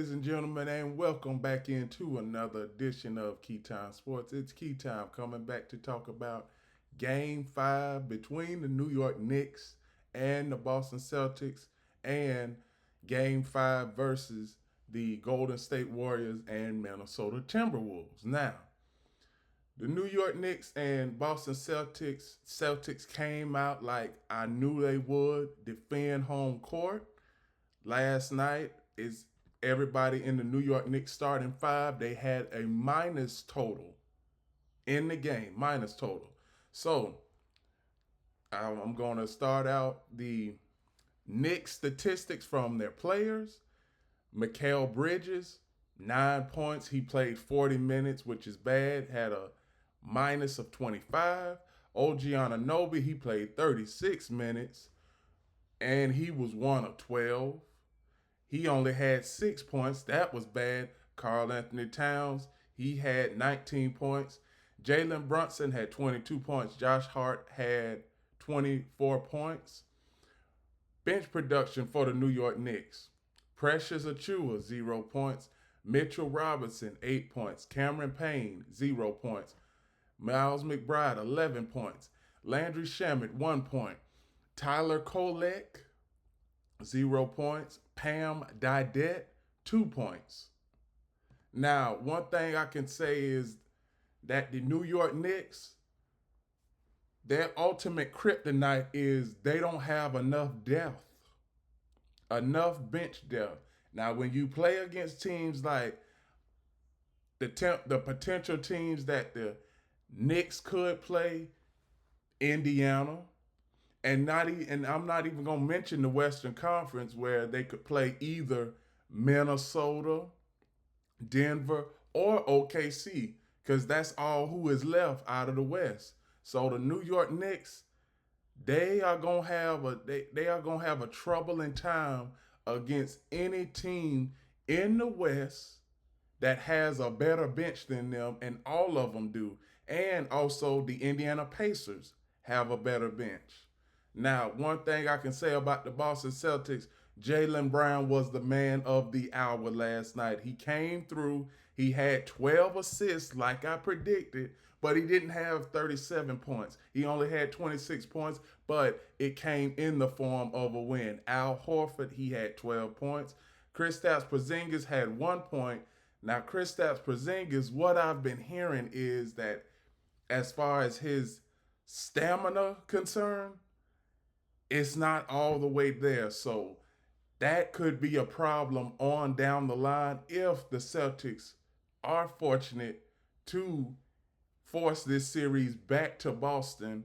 Ladies and gentlemen, and welcome back into another edition of Key Time Sports. It's Key Time coming back to talk about Game 5 between the New York Knicks and the Boston Celtics, and Game 5 versus the Golden State Warriors and Minnesota Timberwolves. Now, the New York Knicks and Boston Celtics came out like I knew they would, defend home court. Last night is everybody in the New York Knicks starting five. They had a minus total in the game, minus total. So I'm going to start out the Knicks statistics from their players. Mikal Bridges, 9 points. He played 40 minutes, which is bad. Had a minus of 25. OG Anunoby, he played 36 minutes, and he was 1 of 12. He only had 6 points. That was bad. Karl Anthony Towns, he had 19 points. Jalen Brunson had 22 points. Josh Hart had 24 points. Bench production for the New York Knicks. Precious Achiuwa, 0 points. Mitchell Robinson, 8 points. Cameron Payne, 0 points. Miles McBride, 11 points. Landry Shamet, 1 point. Tyler Kolek, 0 points. Pam Didet, 2 points. Now, one thing I can say is that the New York Knicks, their ultimate kryptonite is they don't have enough depth, enough bench depth. Now, when you play against teams like the potential teams that the Knicks could play, Indiana, and I'm not even gonna mention the Western Conference where they could play either Minnesota, Denver, or OKC, because that's all who is left out of the West. So the New York Knicks, they are gonna have a troubling time against any team in the West that has a better bench than them, and all of them do. And also the Indiana Pacers have a better bench. Now, one thing I can say about the Boston Celtics, Jaylen Brown was the man of the hour last night. He came through. He had 12 assists, like I predicted, but he didn't have 37 points. He only had 26 points, but it came in the form of a win. Al Horford, he had 12 points. Kristaps Porzingis had 1 point. Now, Kristaps Porzingis, what I've been hearing is that as far as his stamina concerned, it's not all the way there. So that could be a problem on down the line if the Celtics are fortunate to force this series back to Boston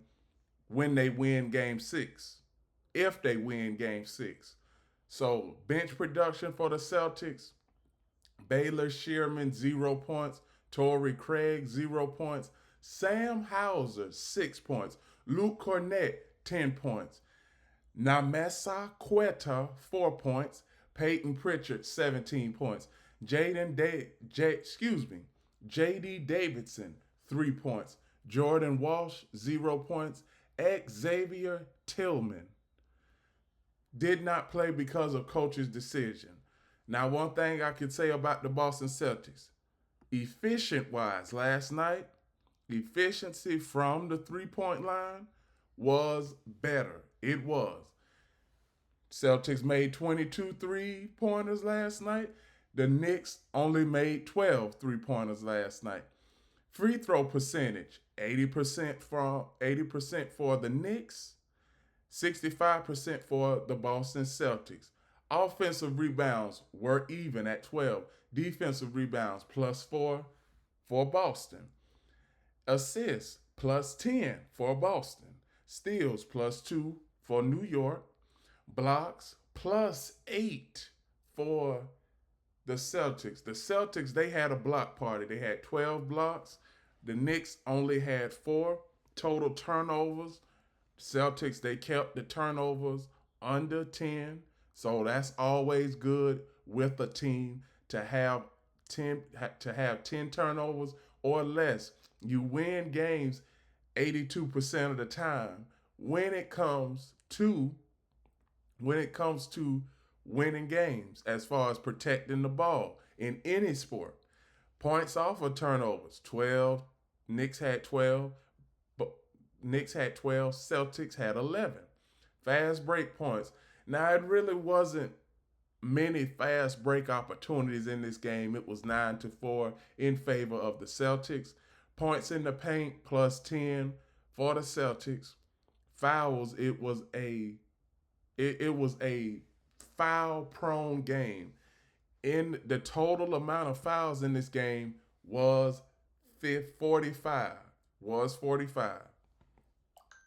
when they win game 6. If they win game 6. So bench production for the Celtics, Baylor Shearman, 0 points. Torrey Craig, 0 points. Sam Hauser, 6 points. Luke Cornett, 10 points. Namesa Quetta, 4 points. Peyton Pritchard, 17 points. J.D. Davidson, 3 points. Jordan Walsh, 0 points. Xavier Tillman did not play because of coach's decision. Now, one thing I can say about the Boston Celtics, efficient wise, last night, efficiency from the 3-point line was better. It was. Celtics made 22 3-pointers last night. The Knicks only made 12 3-pointers last night. Free throw percentage, 80% for the Knicks, 65% for the Boston Celtics. Offensive rebounds were even at 12. Defensive rebounds +4 for Boston. Assists +10 for Boston. Steals +2 for New York. Blocks +8 for the Celtics. The Celtics, they had a block party. They had 12 blocks. The Knicks only had 4 total turnovers. Celtics, they kept the turnovers under 10. So that's always good with a team to have 10 turnovers or less. You win games 82% of the time. When it comes to winning games as far as protecting the ball in any sport. Points off of turnovers, 12. Knicks had 12. But Knicks had 12. Celtics had 11. Fast break points. Now, it really wasn't many fast break opportunities in this game. It was 9-4 in favor of the Celtics. Points in the paint plus 10 for the Celtics. Fouls, it was a foul prone game. In the total amount of fouls in this game was 45. Was 45.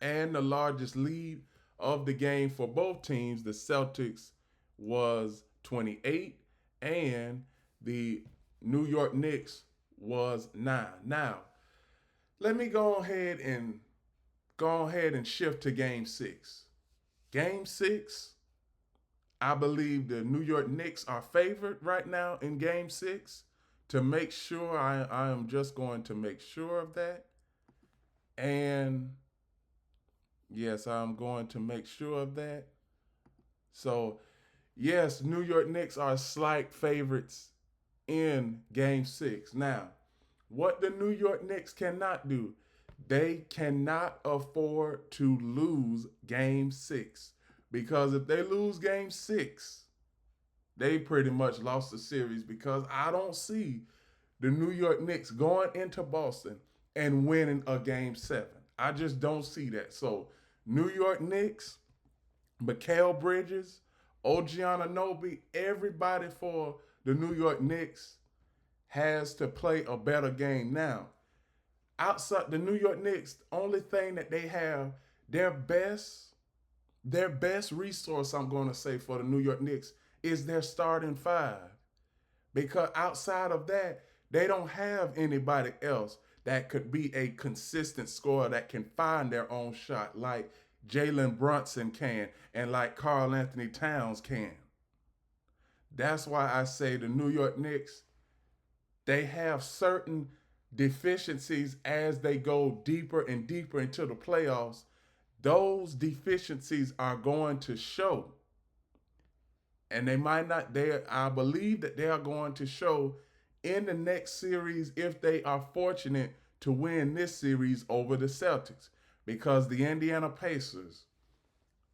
And the largest lead of the game for both teams, the Celtics, was 28, and the New York Knicks was 9. Now, let me go ahead and shift to game 6. Game 6, I believe the New York Knicks are favored right now in game 6. To make sure, I am just going to make sure of that. And yes, I'm going to make sure of that. So, yes, New York Knicks are slight favorites in game 6. Now, what the New York Knicks cannot do, they cannot afford to lose game 6. Because if they lose game 6, they pretty much lost the series, because I don't see the New York Knicks going into Boston and winning a game 7. I just don't see that. So, New York Knicks, Mikal Bridges, OG Anunoby, everybody for the New York Knicks has to play a better game. Now, outside the New York Knicks, the only thing that they have, their best resource, I'm going to say, for the New York Knicks is their starting five. Because outside of that, they don't have anybody else that could be a consistent scorer that can find their own shot like Jalen Brunson can and like Karl Anthony Towns can. That's why I say the New York Knicks, they have certain deficiencies as they go deeper and deeper into the playoffs. Those deficiencies are going to show. And they might not, I believe that they are going to show in the next series if they are fortunate to win this series over the Celtics. Because the Indiana Pacers,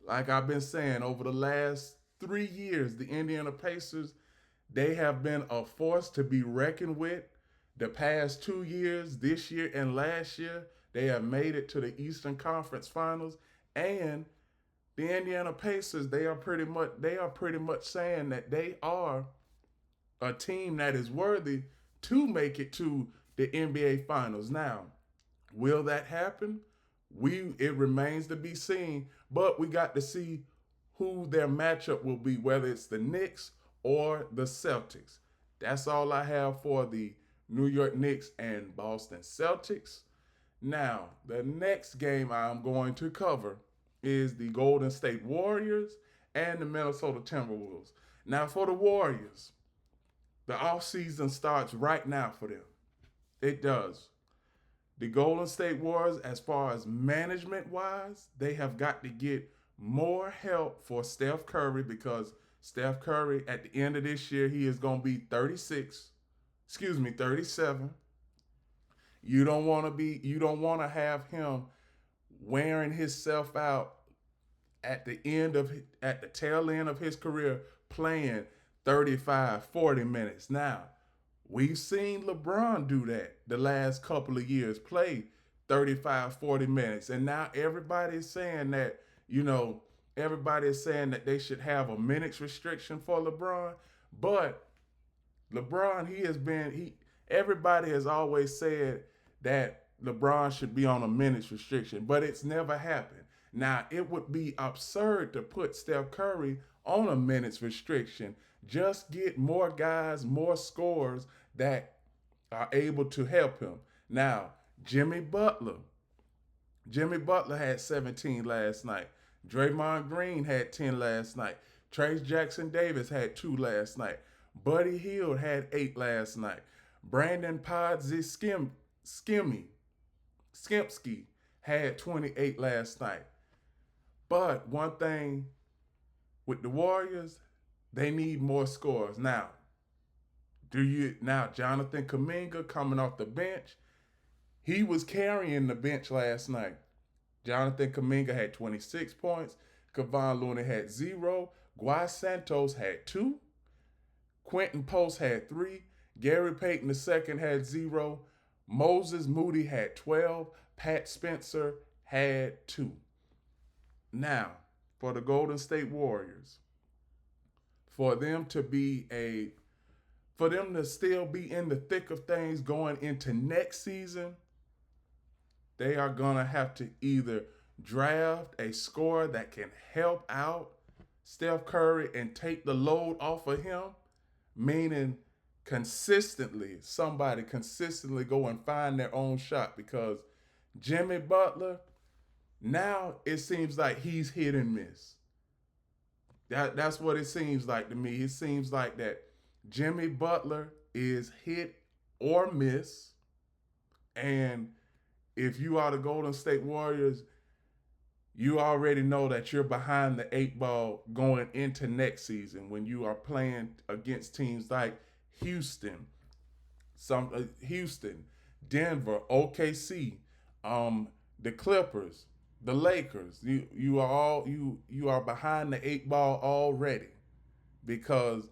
like I've been saying, over the last 3 years, the Indiana Pacers, they have been a force to be reckoned with. The past 2 years, this year and last year, they have made it to the Eastern Conference Finals. And the Indiana Pacers, they are pretty much saying that they are a team that is worthy to make it to the NBA Finals. Now, will that happen? It remains to be seen, but we got to see who their matchup will be, whether it's the Knicks or the Celtics. That's all I have for the New York Knicks and Boston Celtics. Now, the next game I'm going to cover is the Golden State Warriors and the Minnesota Timberwolves. Now, for the Warriors, the offseason starts right now for them. It does. The Golden State Warriors, as far as management wise, they have got to get more help for Steph Curry, because Steph Curry, at the end of this year, he is going to be 37. You don't want to have him wearing himself out at the tail end of his career playing 35, 40 minutes. Now, we've seen LeBron do that the last couple of years, play 35, 40 minutes. And now everybody is saying that, everybody is saying that they should have a minutes restriction for LeBron. But LeBron, everybody has always said that LeBron should be on a minutes restriction, but it's never happened. Now, it would be absurd to put Steph Curry on a minutes restriction. Just get more guys, more scorers that are able to help him. Now, Jimmy Butler. Jimmy Butler had 17 last night. Draymond Green had 10 last night. Trace Jackson Davis had 2 last night. Buddy Hield had 8 last night. Brandon Skimpsky had 28 last night. But one thing with the Warriors, They need more scores. Now Jonathan Kuminga coming off the bench, he was carrying the bench last night. Jonathan Kuminga had 26 points. Kevon Looney had 0. Guy Santos had 2. Quentin Post had 3. Gary Payton II had 0. Moses Moody had 12. Pat Spencer had 2. Now, for the Golden State Warriors, for them to be a for them to still be in the thick of things going into next season, they are going to have to either draft a scorer that can help out Steph Curry and take the load off of him, meaning somebody consistently go and find their own shot, because Jimmy Butler, now it seems like he's hit and miss. That's what it seems like to me. It seems like that Jimmy Butler is hit or miss. And if you are the Golden State Warriors, you already know that you're behind the 8 ball going into next season when you are playing against teams like Houston, Houston, Denver, OKC, the Clippers, the Lakers. You are behind the 8 ball already, because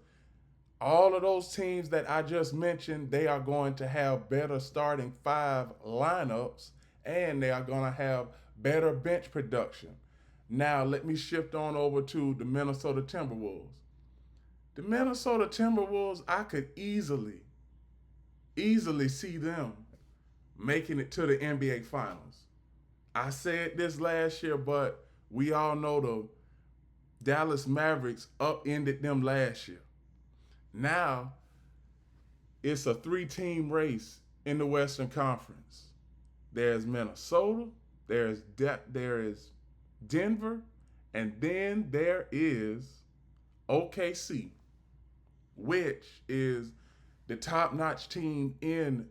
all of those teams that I just mentioned, they are going to have better starting 5 lineups, and they are going to have better bench production. Now, let me shift on over to the Minnesota Timberwolves. The Minnesota Timberwolves, I could easily see them making it to the NBA Finals. I said this last year, but we all know the Dallas Mavericks upended them last year. Now, it's a 3-team race in the Western Conference. There's Minnesota, there is Denver, and then there is OKC, which is the top-notch team in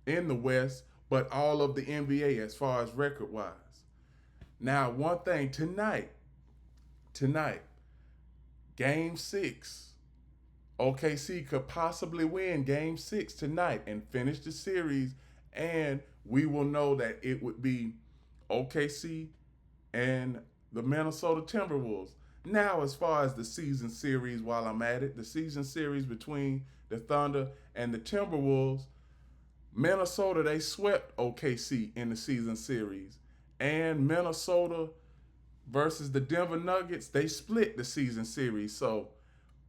the West, but all of the NBA as far as record-wise. Now, one thing tonight, Game 6, OKC could possibly win Game 6 tonight and finish the series, and we will know that it would be OKC and the Minnesota Timberwolves. Now, as far as the season series, while I'm at it, the season series between the Thunder and the Timberwolves, Minnesota, they swept OKC in the season series. And Minnesota versus the Denver Nuggets, they split the season series. So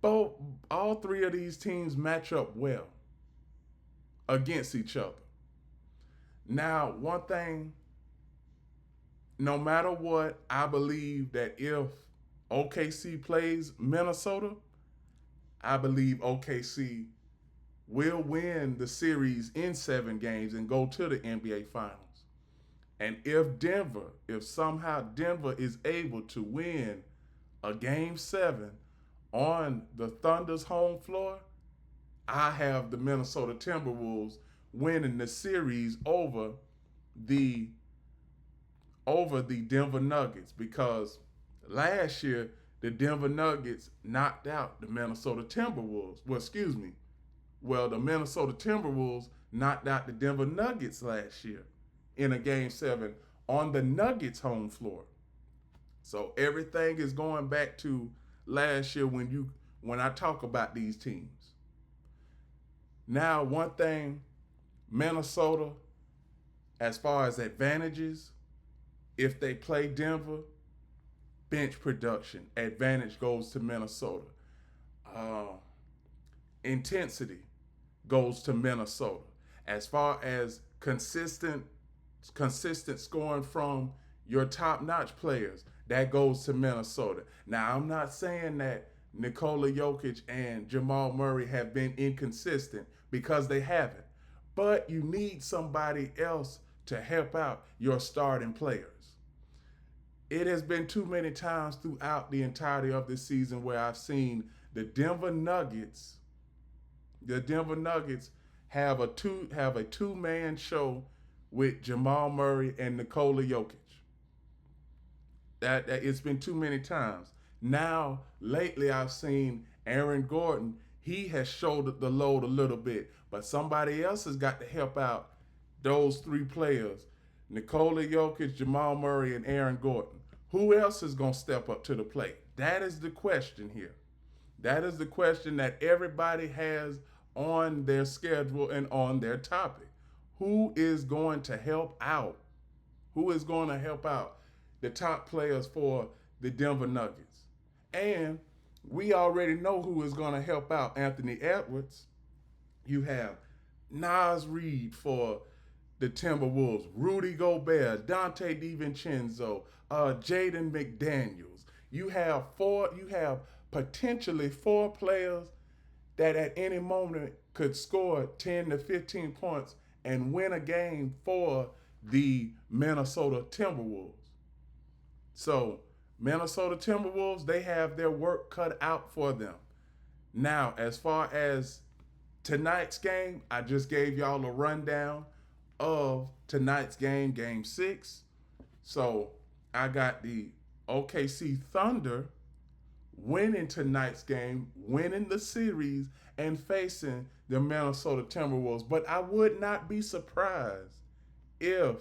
all 3 of these teams match up well against each other. Now, one thing, no matter what, I believe that if OKC plays Minnesota, I believe OKC will win the series in 7 games and go to the NBA Finals. And if somehow Denver is able to win a Game 7 on the Thunder's home floor, I have the Minnesota Timberwolves winning the series over the Denver Nuggets, because last year the Denver Nuggets knocked out the Minnesota Timberwolves. The Minnesota Timberwolves knocked out the Denver Nuggets last year in a Game 7 on the Nuggets home floor. So everything is going back to last year when I talk about these teams. Now, one thing, Minnesota, as far as advantages, if they play Denver, bench production, advantage goes to Minnesota. Intensity goes to Minnesota. As far as consistent scoring from your top-notch players, that goes to Minnesota. Now, I'm not saying that Nikola Jokic and Jamal Murray have been inconsistent, because they haven't. But you need somebody else to help out your starting players. It has been too many times throughout the entirety of this season where I've seen the Denver Nuggets have a two-man show with Jamal Murray and Nikola Jokic. That it's been too many times. Now, lately, I've seen Aaron Gordon. He has shouldered the load a little bit, but somebody else has got to help out those three players: Nikola Jokic, Jamal Murray, and Aaron Gordon. Who else is going to step up to the plate? That is the question here. That is the question that everybody has on their schedule and on their topic. Who is going to help out? Who is going to help out the top players for the Denver Nuggets? And we already know who is going to help out Anthony Edwards. You have Nas Reed for the Timberwolves, Rudy Gobert, Dante DiVincenzo, Jaden McDaniels. You have potentially four players that at any moment could score 10 to 15 points and win a game for the Minnesota Timberwolves. So, Minnesota Timberwolves, they have their work cut out for them. Now, as far as tonight's game, I just gave y'all a rundown of tonight's game, game 6. So, I got the OKC Thunder winning tonight's game, winning the series, and facing the Minnesota Timberwolves. But I would not be surprised if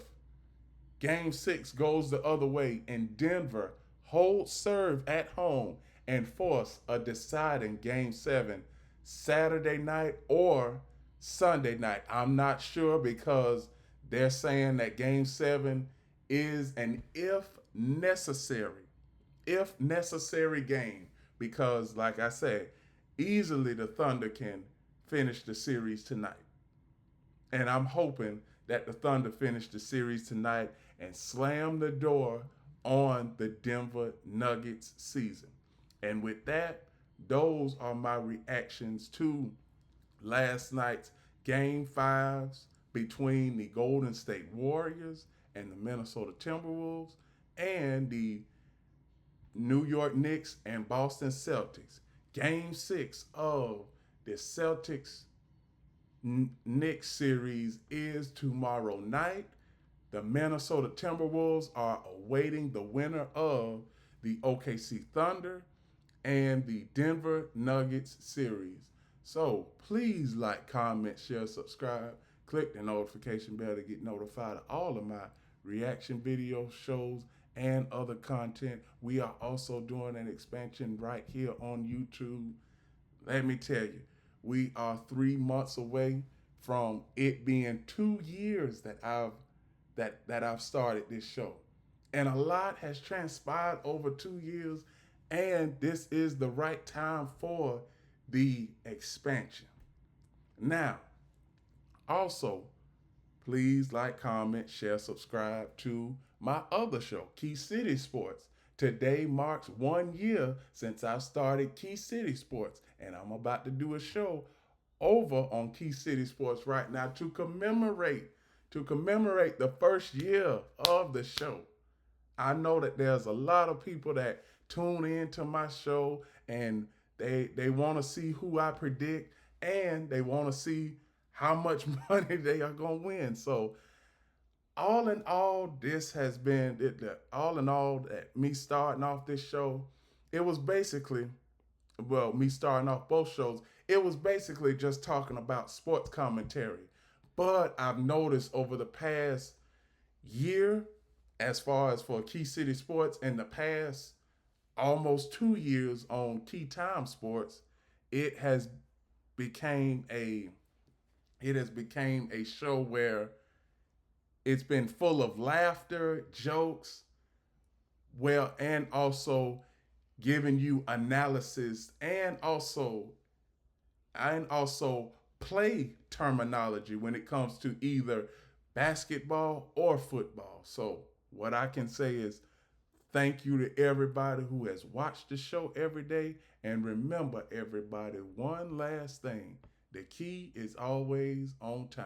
Game 6 goes the other way and Denver holds serve at home and force a deciding Game 7 Saturday night or Sunday night. I'm not sure because they're saying that Game 7 is an if necessary game because, like I said, easily the Thunder can finish the series tonight. And I'm hoping that the Thunder finish the series tonight and slam the door on the Denver Nuggets season. And with that, those are my reactions to last night's Game 5s between the Golden State Warriors and the Minnesota Timberwolves and the New York Knicks and Boston Celtics. Game 6 of the Celtics Knicks series is tomorrow night. The Minnesota Timberwolves are awaiting the winner of the OKC Thunder and the Denver Nuggets series. So please like, comment, share, subscribe. Click the notification bell to get notified of all of my reaction video shows and other content. We are also doing an expansion right here on YouTube. Let me tell you, we are 3 months away from it being 2 years that I've started this show. And a lot has transpired over 2 years, and this is the right time for the expansion. Now, also, please like, comment, share, subscribe to my other show, Key City Sports. Today marks 1 year since I started Key City Sports, and I'm about to do a show over on Key City Sports right now to commemorate the first year of the show. I know that there's a lot of people that tune into my show and they want to see who I predict and they want to see how much money they are going to win. So all in all, this has been all in all that me starting off this show. It was basically, well, me starting off both shows. It was basically just talking about sports commentary. But I've noticed over the past year, as far as for Key City Sports, in the past almost 2 years on Key Time Sports, it has became a show where it's been full of laughter, jokes, well, and also giving you analysis and also play terminology when it comes to either basketball or football. So what I can say is thank you to everybody who has watched the show every day. And remember, everybody, one last thing. The key is always on time.